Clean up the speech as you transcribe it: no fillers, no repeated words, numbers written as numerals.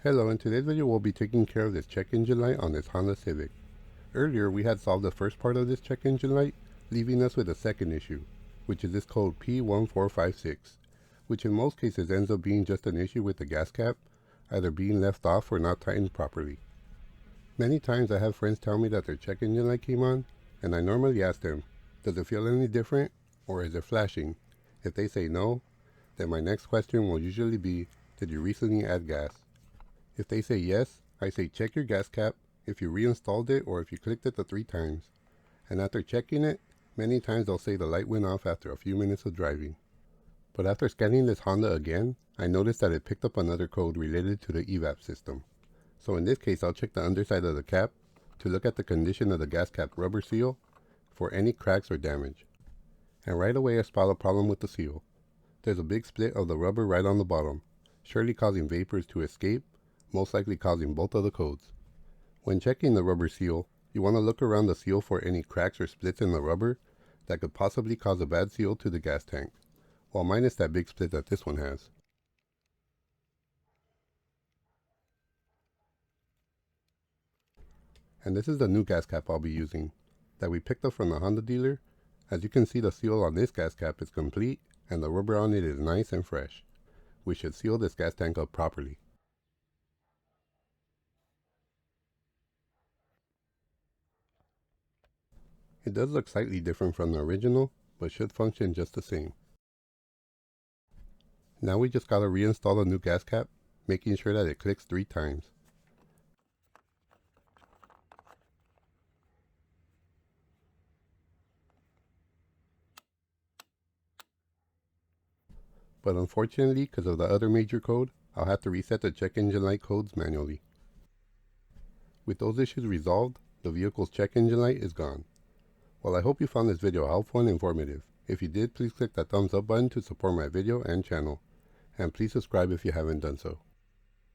Hello, in today's video we'll be taking care of this check engine light on this Honda Civic. Earlier we had solved the first part of this check engine light, leaving us with a second issue, which is this code P1456, which in most cases ends up being just an issue with the gas cap, either being left off or not tightened properly. Many times I have friends tell me that their check engine light came on, and I normally ask them, does it feel any different, or is it flashing? If they say no, then my next question will usually be, did you recently add gas? If they say yes, I say check your gas cap, if you reinstalled it or if you clicked it the 3 times. And after checking it, many times they'll say the light went off after a few minutes of driving. But after scanning this Honda again, I noticed that it picked up another code related to the Evap system. So in this case, I'll check the underside of the cap to look at the condition of the gas cap rubber seal for any cracks or damage. And right away I spot a problem with the seal. There's a big split of the rubber right on the bottom, surely causing vapors to escape, most likely causing both of the codes. When checking the rubber seal, you want to look around the seal for any cracks or splits in the rubber that could possibly cause a bad seal to the gas tank, well minus that big split that this one has. And this is the new gas cap I'll be using, that we picked up from the Honda dealer. As you can see, the seal on this gas cap is complete and the rubber on it is nice and fresh. We should seal this gas tank up properly. It does look slightly different from the original, but should function just the same. Now we just gotta reinstall the new gas cap, making sure that it clicks 3 times. But unfortunately, because of the other major code, I'll have to reset the check engine light codes manually. With those issues resolved, the vehicle's check engine light is gone. Well, I hope you found this video helpful and informative. If you did, please click that thumbs up button to support my video and channel. And please subscribe if you haven't done so.